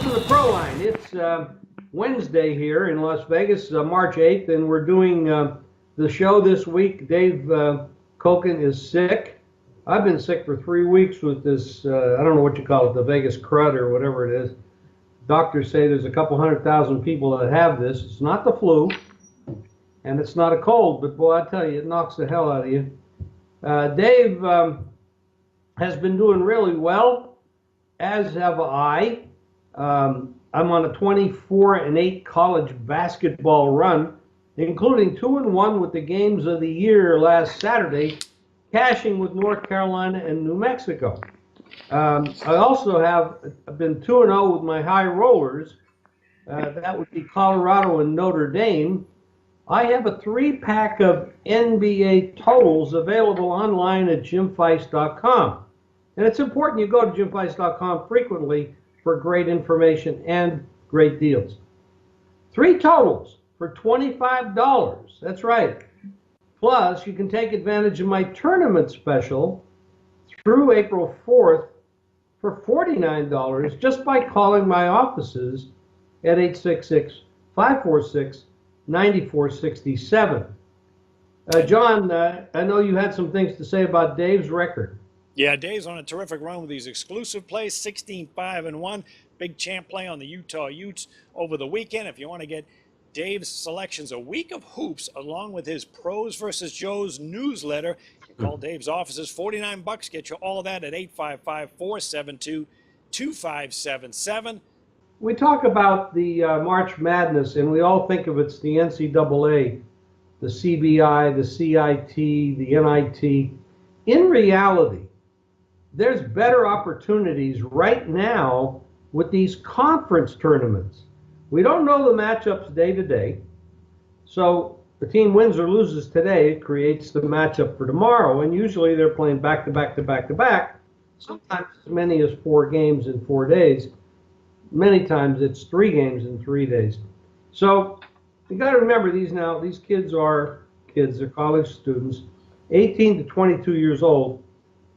Welcome to Proline. It's Wednesday here in Las Vegas, March 8th, and we're doing the show this week. Dave Cokin is sick. I've been sick for 3 weeks with this, I don't know what you call it, the Vegas crud or whatever it is. Doctors say there's a couple 100,000 people that have this. It's not the flu, and it's not a cold, but boy, I tell you, it knocks the hell out of you. Dave has been doing really well, as have I. I'm on a 24-8 college basketball run, including 2-1 with the games of the year last Saturday, cashing with North Carolina and New Mexico. I also have been 2-0 with my high rollers. That would be Colorado and Notre Dame. I have a 3-pack of NBA totals available online at jimfeist.com. And it's important you go to jimfeist.com frequently for great information and great deals. 3 totals for $25. That's right. Plus, you can take advantage of my tournament special through April 4th for $49 just by calling my offices at 866-546-9467. John, I know you had some things to say about Dave's record. Yeah, Dave's on a terrific run with these exclusive plays, 16-5-1. Big champ play on the Utah Utes over the weekend. If you want to get Dave's selections, a week of hoops, along with his Pros versus Joe's newsletter, you call Dave's offices, $49. Get you all of that at 855-472-2577. We talk about the March Madness, and we all think of it's the NCAA, the CBI, the CIT, the NIT. In reality, there's better opportunities right now with these conference tournaments. We don't know the matchups day to day. So the team wins or loses today, it creates the matchup for tomorrow. And usually they're playing back to back to back to back. Sometimes as many as 4 games in 4 days. Many times it's 3 games in 3 days. So you got to remember these kids are kids, they're college students, 18 to 22 years old.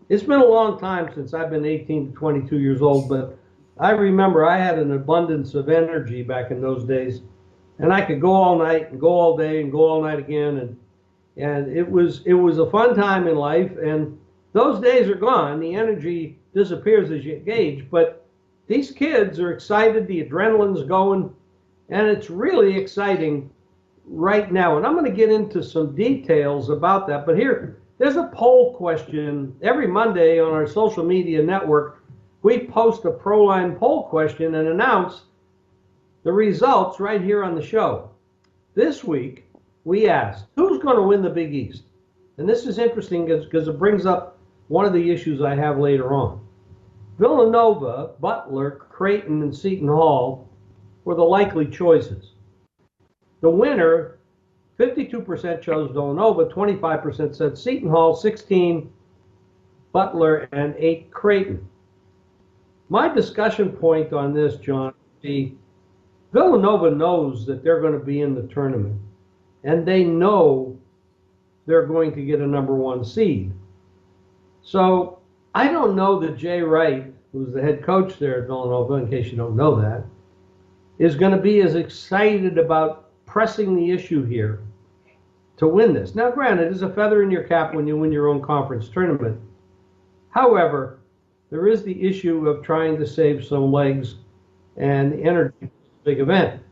It's been a long time since I've been 18 to 22 years old, but I remember I had an abundance of energy back in those days, and I could go all night and go all day and go all night again, and it was a fun time in life. And those days are gone. The energy disappears as you age, but these kids are excited. The adrenaline's going, and it's really exciting right now. And I'm going to get into some details about that. But there's a poll question every Monday on our social media network. We post a Proline poll question and announce the results right here on the show. This week, we asked, who's going to win the Big East? And this is interesting because it brings up one of the issues I have later on. Villanova, Butler, Creighton, and Seton Hall were the likely choices. The winner, 52% chose Villanova, 25% said Seton Hall, 16 Butler, and 8 Creighton. My discussion point on this, John, Villanova knows that they're going to be in the tournament, and they know they're going to get a #1 seed. So I don't know that Jay Wright, who's the head coach there at Villanova, in case you don't know that, is going to be as excited about pressing the issue here to win this. Now, granted, it's a feather in your cap when you win your own conference tournament. However, there is the issue of trying to save some legs and the energy of this big event.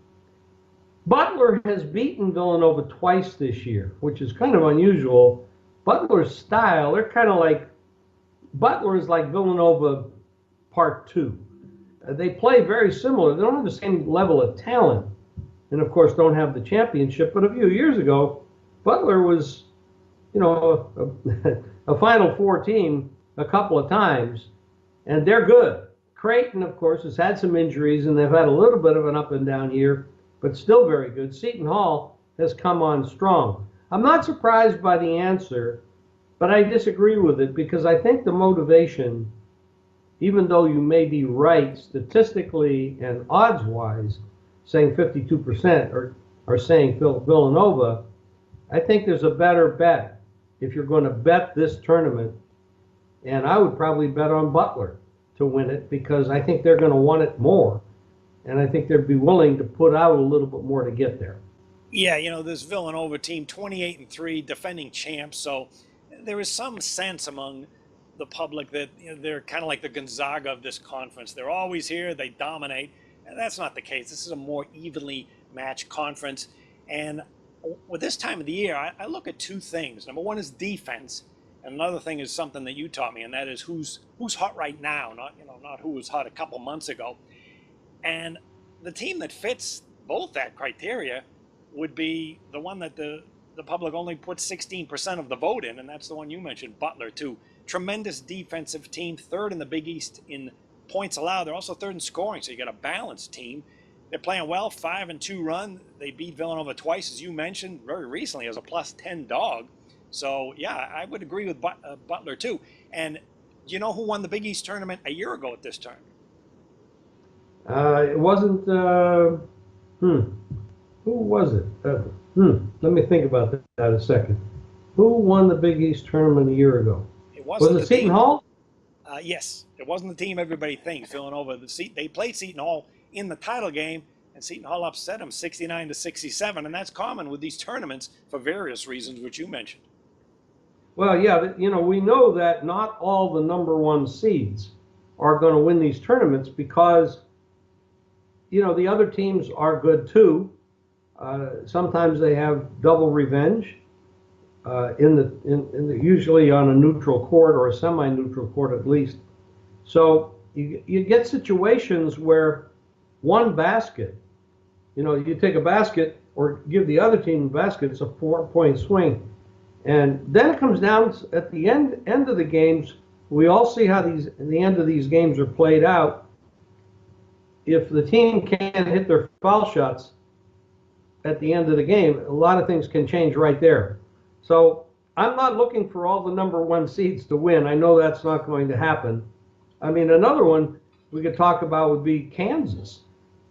Butler has beaten Villanova twice this year, which is kind of unusual. Butler's style, they're kind of like, Butler is like Villanova Part 2. They play very similar. They don't have the same level of talent, and of course don't have the championship. But a few years ago, Butler was, a Final Four team a couple of times, and they're good. Creighton, of course, has had some injuries, and they've had a little bit of an up and down year, but still very good. Seton Hall has come on strong. I'm not surprised by the answer, but I disagree with it because I think the motivation, even though you may be right statistically and odds-wise, saying 52% are saying Villanova, I think there's a better bet if you're going to bet this tournament, and I would probably bet on Butler to win it because I think they're going to want it more. and I think they'd be willing to put out a little bit more to get there. Yeah, this Villanova team, 28-3, defending champs. So there is some sense among the public that they're kind of like the Gonzaga of this conference. They're always here, they dominate. And that's not the case. This is a more evenly matched conference. And with this time of the year, I look at two things. Number one is defense, and another thing is something that you taught me, and that is who's hot right now, not who was hot a couple months ago. And the team that fits both that criteria would be the one that the public only puts 16% of the vote in, and that's the one you mentioned, Butler, too. Tremendous defensive team, third in the Big East in points allowed. They're also third in scoring, so you got a balanced team. They're playing well, 5-2 run. They beat Villanova twice, as you mentioned, very recently as a +10 dog. So, yeah, I would agree with Butler, too. And do you know who won the Big East tournament a year ago at this time? It wasn't, who was it? Let me think about that a second. Who won the Big East tournament a year ago? Was it Seton Hall? Yes, it wasn't the team everybody thinks. Villanova, they played Seton Hall in the title game, and Seton Hall upset them 69-67, and that's common with these tournaments for various reasons, which you mentioned. Well, yeah, we know that not all the number one seeds are going to win these tournaments because, the other teams are good too. Sometimes they have double revenge, usually on a neutral court or a semi-neutral court at least. So you get situations where one basket, you take a basket or give the other team a basket, it's a 4-point swing. And then it comes down at the end of the games. We all see how the end of these games are played out. If the team can't hit their foul shots at the end of the game, a lot of things can change right there. So I'm not looking for all the number one seeds to win. I know that's not going to happen. I mean, another one we could talk about would be Kansas.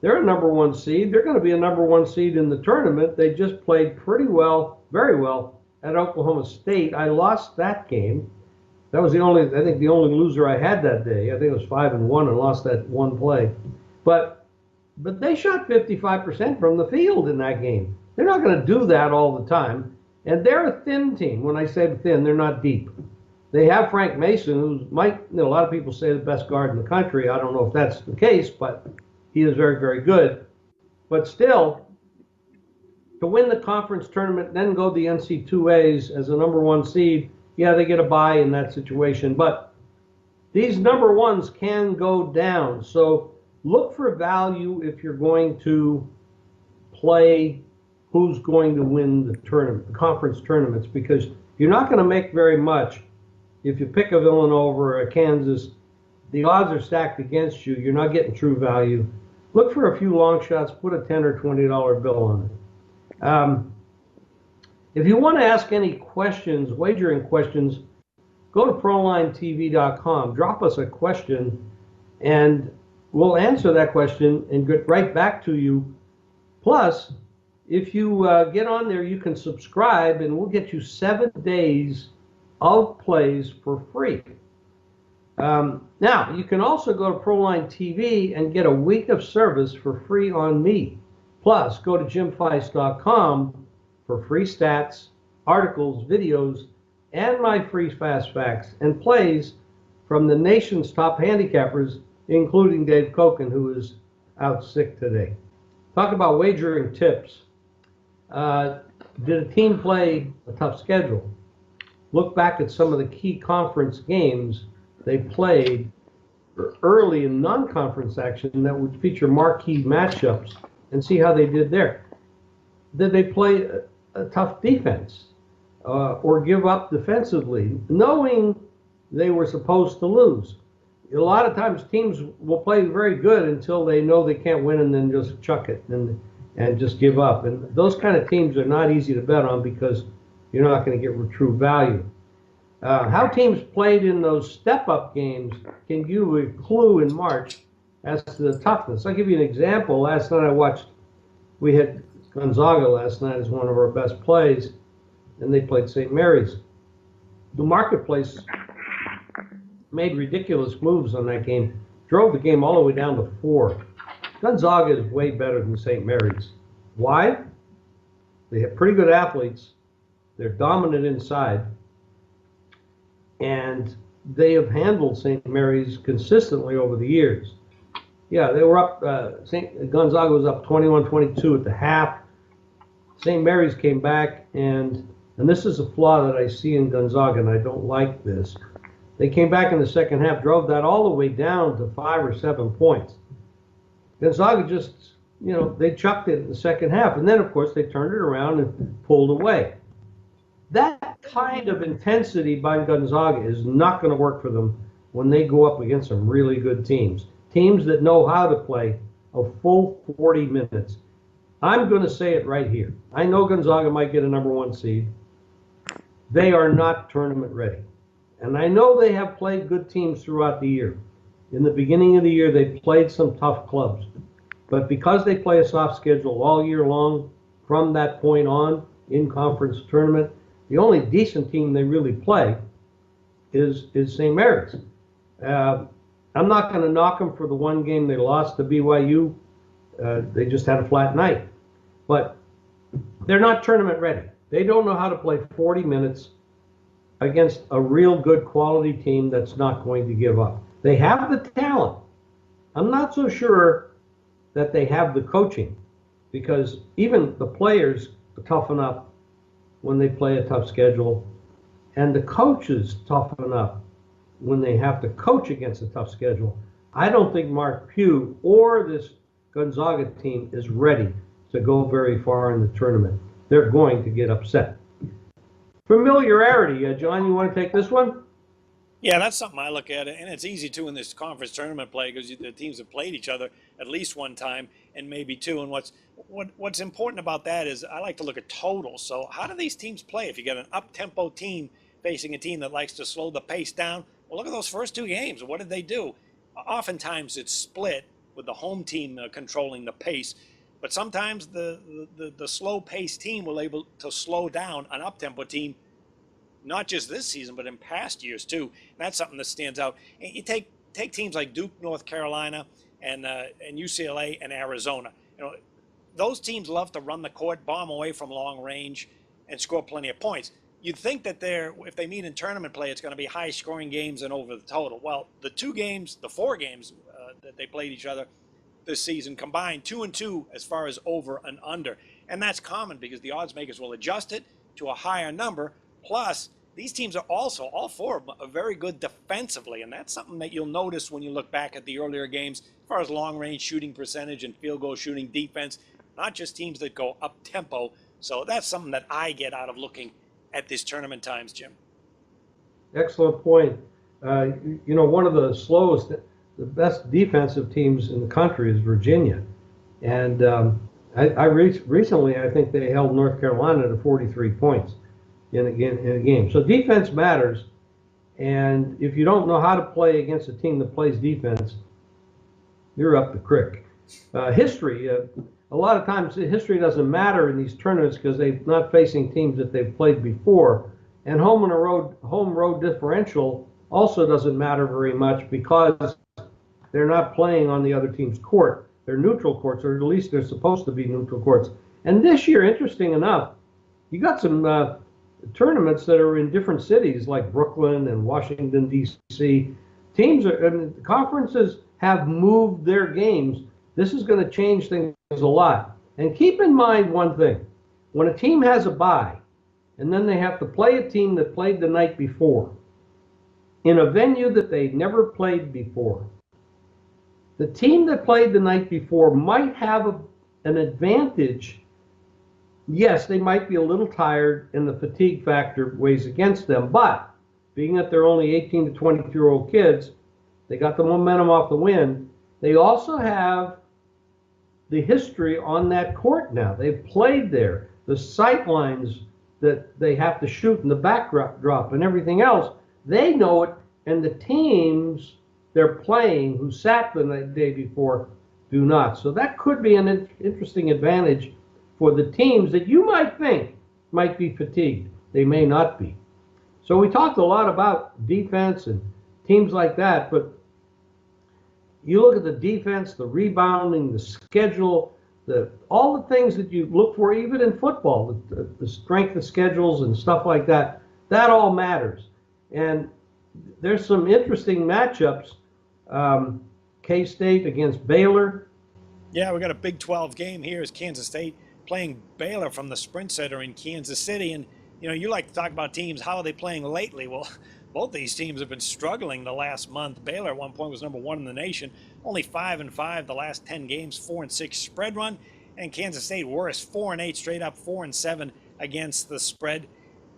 They're a number one seed. They're going to be a number one seed in the tournament. They just played pretty well, very well, at Oklahoma State. I lost that game. That was the only loser I had that day. I think it was 5-1 and lost that one play. But they shot 55% from the field in that game. They're not going to do that all the time. And they're a thin team. When I say thin, they're not deep. They have Frank Mason, who's a lot of people say the best guard in the country. I don't know if that's the case, but he is very, very good. But still, to win the conference tournament, then go to the NC2As as a number one seed, yeah, they get a bye in that situation. But these number ones can go down. So look for value if you're going to play who's going to win the conference tournaments, because you're not going to make very much if you pick a Villanova or a Kansas. The odds are stacked against you. You're not getting true value. Look for a few long shots. Put a $10 or $20 bill on it. If you want to ask any questions, wagering questions, go to ProlineTV.com. Drop us a question, and we'll answer that question and get right back to you. Plus, if you get on there, you can subscribe, and we'll get you 7 days of plays for free. Now, you can also go to Proline TV and get a week of service for free on me. Plus, go to JimFeist.com for free stats, articles, videos, and my free fast facts and plays from the nation's top handicappers, including Dave Cokin, who is out sick today. Talk about wagering tips. Did a team play a tough schedule? Look back at some of the key conference games they played early in non-conference action that would feature marquee matchups and see how they did there. Did they play a tough defense or give up defensively, knowing they were supposed to lose? A lot of times teams will play very good until they know they can't win and then just chuck it and just give up. And those kind of teams are not easy to bet on because you're not going to get true value. How teams played in those step-up games can give you a clue in March as to the toughness. I'll give you an example. Last night we had Gonzaga last night as one of our best plays, and they played St. Mary's. The marketplace made ridiculous moves on that game, drove the game all the way down to 4. Gonzaga is way better than St. Mary's. Why? They have pretty good athletes. They're dominant inside. And they have handled St. Mary's consistently over the years. Yeah, they were up, Gonzaga was up 21-22 at the half. St. Mary's came back, and this is a flaw that I see in Gonzaga, and I don't like this. They came back in the second half, drove that all the way down to 5 or 7 points. Gonzaga just, they chucked it in the second half, and then, of course, they turned it around and pulled away. That kind of intensity by Gonzaga is not going to work for them when they go up against some really good teams. Teams that know how to play a full 40 minutes. I'm going to say it right here. I know Gonzaga might get a #1 seed. They are not tournament ready. And I know they have played good teams throughout the year. In the beginning of the year, they played some tough clubs. But because they play a soft schedule all year long, from that point on, in conference tournament, the only decent team they really play is St. Mary's. I'm not going to knock them for the one game they lost to BYU. They just had a flat night. But they're not tournament ready. They don't know how to play 40 minutes against a real good quality team that's not going to give up. They have the talent. I'm not so sure that they have the coaching, because even the players toughen up when they play a tough schedule, and the coaches toughen up when they have to coach against a tough schedule. I don't think Mark Pugh or this Gonzaga team is ready to go very far in the tournament. They're going to get upset. Familiarity, John, you want to take this one? Yeah, that's something I look at, and it's easy too in this conference tournament play because the teams have played each other at least one time and maybe two. And what's important about that is I like to look at totals. So how do these teams play? If you get an up-tempo team facing a team that likes to slow the pace down, well, look at those first two games. What did they do? Oftentimes it's split with the home team controlling the pace, but sometimes the slow-paced team will able to slow down an up-tempo team. Not just this season, but in past years too. And that's something that stands out. And you take teams like Duke, North Carolina, and UCLA and Arizona. Those teams love to run the court, bomb away from long range, and score plenty of points. You'd think that if they meet in tournament play, it's going to be high-scoring games and over the total. Well, the 4 games that they played each other this season combined 2-2 as far as over and under, and that's common because the odds makers will adjust it to a higher number. Plus, these teams are also, all 4 of them, are very good defensively, and that's something that you'll notice when you look back at the earlier games as far as long-range shooting percentage and field goal shooting defense, not just teams that go up-tempo. So that's something that I get out of looking at this tournament times, Jim. Excellent point. One of the slowest, the best defensive teams in the country is Virginia. And recently, I think they held North Carolina to 43 points. In a game. So defense matters, and if you don't know how to play against a team that plays defense, you're up the creek. History, a lot of times history doesn't matter in these tournaments because they're not facing teams that they've played before, and home road differential also doesn't matter very much because they're not playing on the other team's court. They're neutral courts, or at least they're supposed to be neutral courts. And this year, interesting enough, you got some tournaments that are in different cities like Brooklyn and Washington, D.C. Conferences have moved their games. This is going to change things a lot. And keep in mind one thing. When a team has a bye, and then they have to play a team that played the night before, in a venue that they never played before, the team that played the night before might have an advantage. Yes, they might be a little tired and the fatigue factor weighs against them, but being that they're only 18 to 22-year-old kids, they got the momentum off the win. They also have the history on that court now. They've played there. The sight lines that they have to shoot and the backdrop and everything else, they know it, and the teams they're playing who sat the day before do not. So that could be an interesting advantage for the teams that you might think might be fatigued. They may not be. So we talked a lot about defense and teams like that, but you look at the defense, the rebounding, the schedule, all the things that you look for, even in football, the strength of schedules and stuff like that. That all matters. And there's some interesting matchups. K-State against Baylor. Yeah, we got a Big 12 game here as Kansas State playing Baylor from the Sprint Center in Kansas City. And, you like to talk about teams, how are they playing lately? Well, both these teams have been struggling the last month. Baylor at one point was #1 in the nation, only 5-5 the last 10 games, 4-6 spread run. And Kansas State worse, 4-8 straight up, 4-7 against the spread.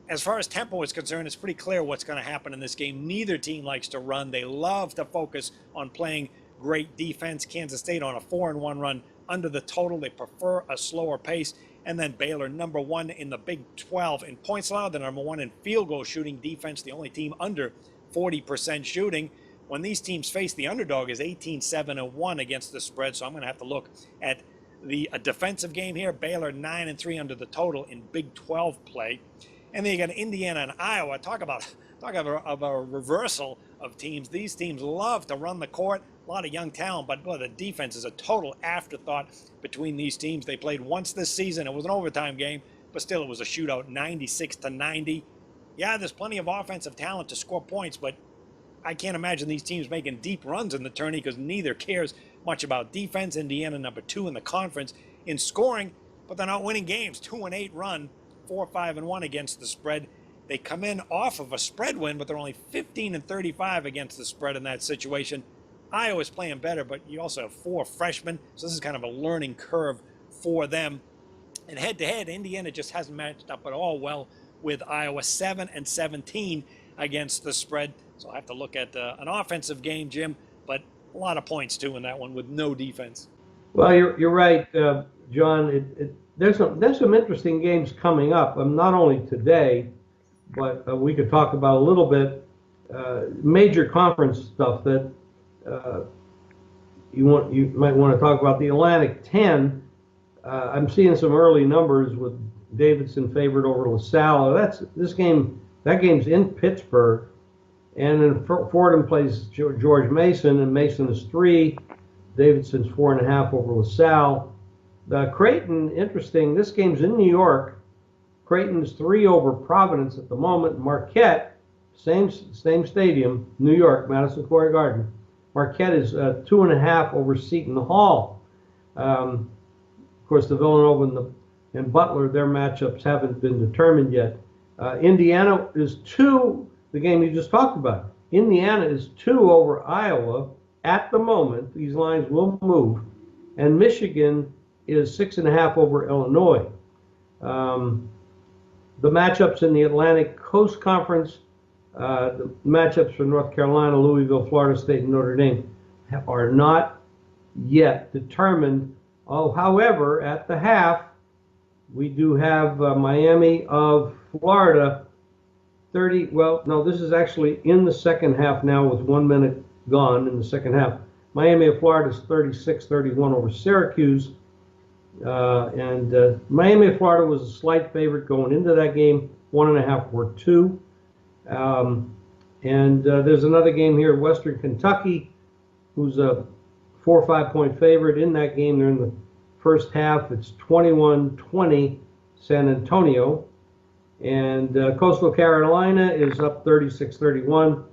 As far as tempo is concerned, it's pretty clear what's going to happen in this game. Neither team likes to run. They love to focus on playing great defense. Kansas State on a 4-1 run under the total. They prefer a slower pace. And then Baylor, #1 in the Big 12 in points allowed, the #1 in field goal shooting defense, the only team under 40% shooting. When these teams face, the underdog is 18-7-1 against the spread. So I'm going to have to look at a defensive game here. Baylor 9-3 under the total in Big 12 play. And then you got Indiana and Iowa. Talk about a reversal of teams. These teams love to run the court. A lot of young talent, but boy, the defense is a total afterthought between these teams. They played once this season. It was an overtime game, but still it was a shootout, 96-90. Yeah, there's plenty of offensive talent to score points, but I can't imagine these teams making deep runs in the tourney because neither cares much about defense. Indiana #2 in the conference in scoring, but they're not winning games. 2-8 run, 4-5-1 against the spread. They come in off of a spread win, but they're only 15-35 against the spread in that situation. Iowa's playing better, but you also have 4 freshmen, so this is kind of a learning curve for them. And head-to-head, Indiana just hasn't matched up at all well with Iowa, 7-17 against the spread. So I have to look at an offensive game, Jim, but a lot of points, too, in that one with no defense. Well, you're right, John. There's some interesting games coming up. Not only today, but we could talk about a little bit major conference stuff that you might want to talk about. The Atlantic 10. I'm seeing some early numbers with Davidson favored over LaSalle. That game's in Pittsburgh, and then Fordham plays George Mason, and Mason is 3. Davidson's 4.5 over LaSalle. Creighton, interesting. This game's in New York. Creighton's 3 over Providence at the moment. Marquette, same stadium, New York, Madison Square Garden. Marquette is 2.5 over Seton Hall. Of course, the Villanova and Butler, their matchups haven't been determined yet. Indiana is 2, the game you just talked about. Indiana is 2 over Iowa at the moment. These lines will move. And Michigan is 6.5 over Illinois. The matchups in the Atlantic Coast Conference, the matchups for North Carolina, Louisville, Florida State, and Notre Dame are not yet determined. However, at the half, we do have Miami of Florida 30. Well, no, this is actually in the second half now with 1 minute gone in the second half. Miami of Florida is 36-31 over Syracuse. And Miami of Florida was a slight favorite going into that game, 1.5 or 2. There's another game here, Western Kentucky, who's a 4 or 5 point favorite in that game. They're in the first half. It's 21-20 San Antonio. And Coastal Carolina is up 36-31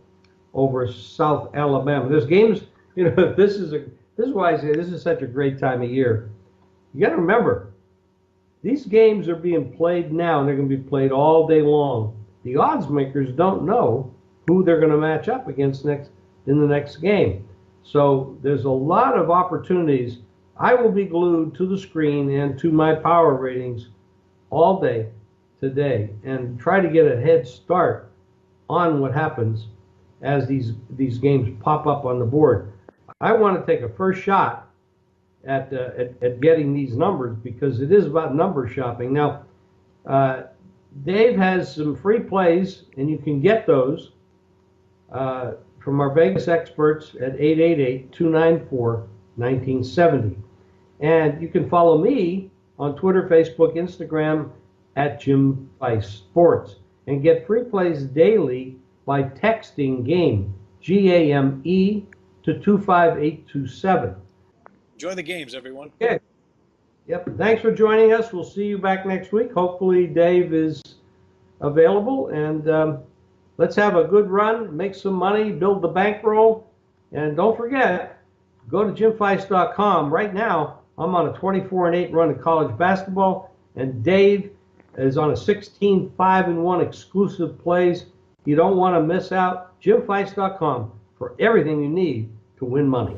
over South Alabama. There's games, this is why I say this is such a great time of year. You got to remember, these games are being played now, and they're going to be played all day long. The odds makers don't know who they're going to match up against in the next game. So there's a lot of opportunities. I will be glued to the screen and to my power ratings all day today and try to get a head start on what happens as these games pop up on the board. I want to take a first shot at getting these numbers because it is about number shopping. Now, Dave has some free plays, and you can get those from our Vegas experts at 888-294-1970. And you can follow me on Twitter, Facebook, Instagram at Jim Feist Sports, and get free plays daily by texting GAME, GAME, to to 25827. Enjoy the games, everyone. Okay. Yep. Thanks for joining us. We'll see you back next week. Hopefully Dave is available, and let's have a good run, make some money, build the bankroll, and don't forget, go to jimfeist.com. Right now, I'm on a 24-8 run in college basketball, and Dave is on a 16-5-1 exclusive plays. You don't want to miss out. jimfeist.com for everything you need to win money.